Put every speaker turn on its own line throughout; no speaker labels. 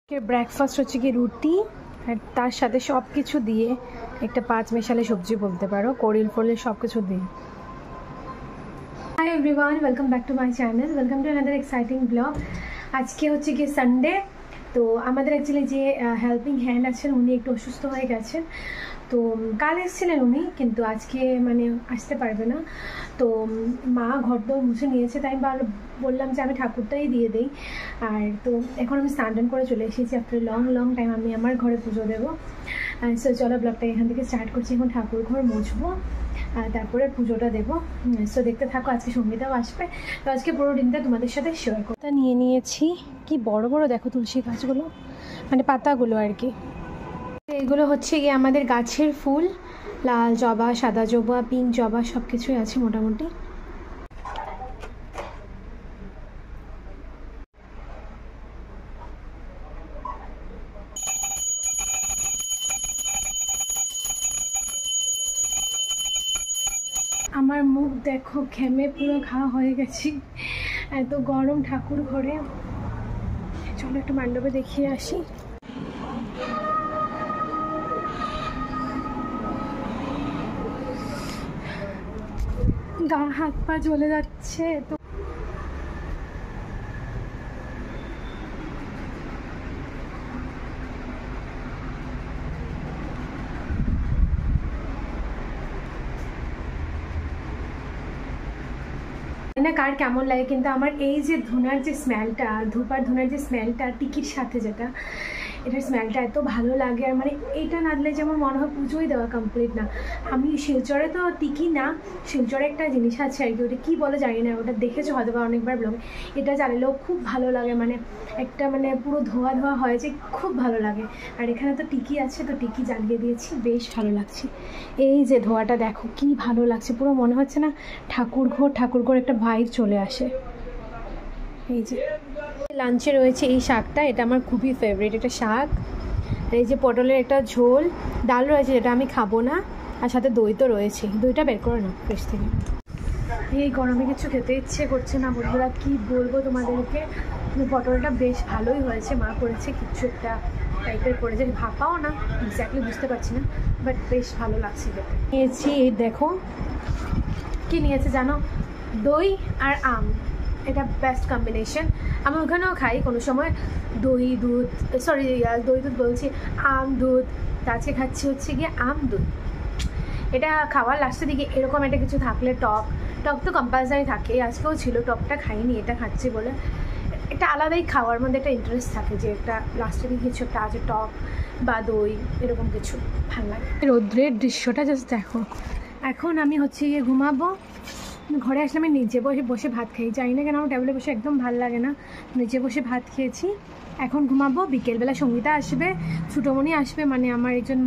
Breakfast হচ্ছে কি রুটি আর তার সাথে সব কিছু দিয়ে একটা 5 মেশালে সবজি বলতে পারো, করিল ফরিল সব কিছু দিয়ে। Hi everyone, welcome back to my channel, welcome to another exciting blog. আজকে হচ্ছে কি সানডে, তো আমাদের অ্যাকচুয়ালি যে হেল্পিং হ্যান্ড আছেন উনি একটু অসুস্থ হয়ে গেছেন, তো কাল এসেছিলেন উনি, কিন্তু আজকে মানে আসতে পারবে না। তো মা ঘর দর মুছে নিয়েছে, তাই বললাম যে আমি ঠাকুরটাই দিয়ে দিই। আর তো এখন আমি স্নান করে চলে এসেছি আফটার লং টাইম, আমি আমার ঘরে পুজো দেবো। সো চলো ব্লগটা এখান থেকে স্টার্ট করছি। এখন ঠাকুর ঘর মুছবো, তারপরে পুজোটা দেবো। সো দেখতে থাকো, আজকে সঙ্গীতাও আসবে, তো আজকে পুরো দিনটা তোমাদের সাথে শেয়ার করতে নিয়ে নিয়েছি। কি বড় বড় দেখো তুলসী গাছগুলো, মানে পাতাগুলো আর কি। এগুলো হচ্ছে গিয়ে আমাদের গাছের ফুল, লাল জবা, সাদা জবা, পিঙ্ক জবা সব কিছুই আছে মোটামুটি। আমার মুখ দেখো, ঘেমে পুরো ঘা হয়ে গেছি, এত গরম ঠাকুর ঘরে। চলো একটু মণ্ডপে দেখিয়ে আসি। গা হাত পা জ্বলে যাচ্ছে। তো না কার কেমন লাগে, কিন্তু আমার এই যে ধুনার যে স্মেলটা, ধূপ আর ধুনার যে স্মেলটা টিকির সাথে, যেটা এটার স্মেলটা এত ভালো লাগে। আর মানে এটা না দিলে যেমন মনে হয় পুজোই দেওয়া কমপ্লিট না। আমি শিলচরে তো টিকি না, শিলচরে একটা জিনিস আছে আর কি, ওটা কী বলে জানি না, ওটা দেখেছো হয়তো বা অনেকবার ব্লগে। এটা জ্বালালেও খুব ভালো লাগে, মানে একটা মানে পুরো ধোয়া ধোয়া হয় যে, খুব ভালো লাগে। আর এখানে তো টিকি আছে, তো টিকি জ্বালিয়ে দিয়েছি, বেশ ভালো লাগছে। এই যে ধোয়াটা দেখো কি ভালো লাগছে, পুরো মনে হচ্ছে না ঠাকুর ঘর একটা ভাইব চলে আসে। এই যে লাঞ্চে রয়েছে এই শাকটা, এটা আমার খুবই ফেভারিট এটা শাক। এই যে পটলের একটা ঝোল, ডাল রয়েছে যেটা আমি খাবো না, আর সাথে দই তো রয়েছে, দইটা বের করে না ফ্রিজ থেকে। এই গরমে কিছু খেতে ইচ্ছে করছে না বন্ধুরা, কি বলবো তোমাদেরকে। পটলটা বেশ ভালোই হয়েছে, মা করেছে কিছু একটা টাইপের করেছে, ভাপাও না এক্স্যাক্টলি বুঝতে পারছি না, বাট বেশ ভালো লাগছে খেতে। নিয়েছি এই দেখো কি নিয়েছে জানো, দই আর আম, এটা বেস্ট কম্বিনেশন। আমি ওখানেও খাই কোনো সময় দই দুধ, সরি দই দুধ বলছি, আম দুধ। আজকে খাচ্ছি হচ্ছে গিয়ে আম দুধ। এটা খাওয়ার লাস্টের দিকে এরকম একটা কিছু থাকলে, টক তো কম্পালসারি থাকে, আজকেও ছিল, টকটা খাইনি, এটা খাচ্ছি বলে একটা আলাদাই খাওয়ার মধ্যে একটা ইন্টারেস্ট থাকে, যে একটা লাস্টের দিকে কিছু একটা আছে, টক বা দই এরকম কিছু ভালো লাগে। রৌদ্রের দৃশ্যটা জাস্ট দেখো। এখন আমি হচ্ছে গিয়ে ঘুমাবো। ঘরে আসলে আমি নিচে বসে ভাত খাই, জানি না কেন আমার টেবিলে বসে একদম ভালো লাগে না, নিচে বসে ভাত খেয়েছি। এখন ঘুমাবো, বিকেলবেলা সঙ্গীতা আসবে, ছোটোমণি আসবে, মানে আমার একজন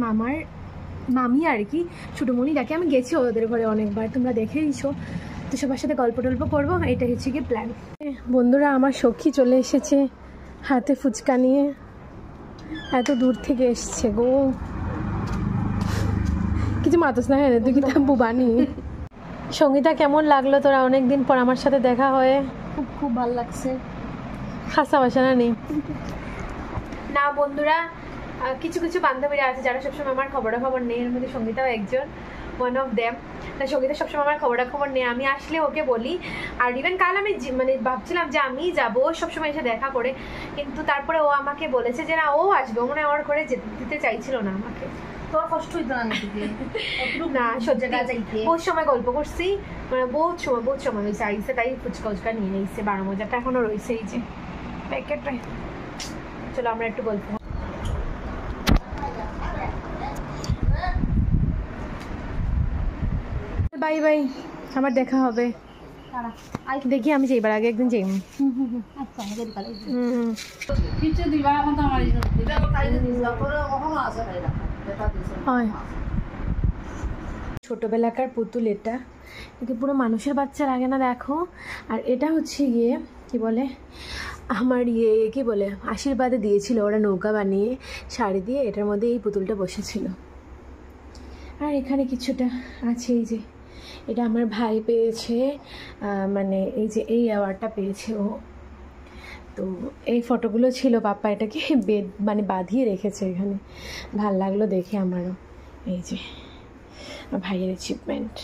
মামি আর কি, ছোটোমণি ডাকে। আমি গেছি ওদের ঘরে অনেকবার, তোমরা দেখেইছো, তো সবার সাথে গল্প টল্প করবো, এটা হচ্ছে কি প্ল্যান। বন্ধুরা আমার সখী চলে এসেছে হাতে ফুচকা নিয়ে, এত দূর থেকে এসছে গো। কিছু মাতস না, হ্যাঁ তুই কি তা বুবানি। সঙ্গীতা কেমন লাগলো তোরা অনেকদিন পর আমার সাথে দেখা হয়ে?
খুব ভালো লাগছে।
খাসা বাসা নেই না বন্ধুরা, কিছু কিছু বান্ধবীরা আছে যারা সবসময় আমার খবরাখবর নেই, এর মধ্যে সঙ্গীতাও একজন, ওয়ান অফ দেম। না সঙ্গীতা সবসময় আমার খবরাখবর নেই, আমি আসলে ওকে বলি। আর ইভেন কাল আমি মানে ভাবছিলাম যে আমি যাবো সবসময় এসে দেখা করে, কিন্তু তারপরে ও আমাকে বলেছে যে না ও আসবে, মনে আমার ঘরে দিতে চাইছিল না আমাকে।
তোর কষ্ট হইতো না
না সত্যি বহুত সময় গল্প করছি, মানে বহুত সময় হয়েছে আইসে, তাই ফুচকা উচকা নিয়ে নিয়েছে, 12 মজারটা এখনো রয়েছে এই যে প্যাকেটটা। চলো আমরা একটু গল্প। বাই বাই, আবার দেখা হবে। দেখি আমি যাইবার আগে একদিন যাই। ছোটবেলাকার পুতুল এটা, একে পুরো মানুষের বাচ্চা লাগে না দেখো। আর এটা হচ্ছে গিয়ে কি বলে, আমার কি বলে আশীর্বাদে দিয়েছিল ওরা, নৌকা বানিয়ে শাড়ি দিয়ে, এটার মধ্যে এই পুতুলটা বসেছিল। আর এখানে কিছুটা আছে, এই যে এটা আমার ভাই পেয়েছে, মানে এই যে এই অ্যাওয়ার্ডটা পেয়েছে ও। তো এই ফটোগুলো ছিল, পাপা এটাকে মানে বাঁধিয়ে রেখেছে এখানে, ভাল লাগলো দেখে আমারও। এই যে ভাইয়ের অ্যাচিভমেন্ট।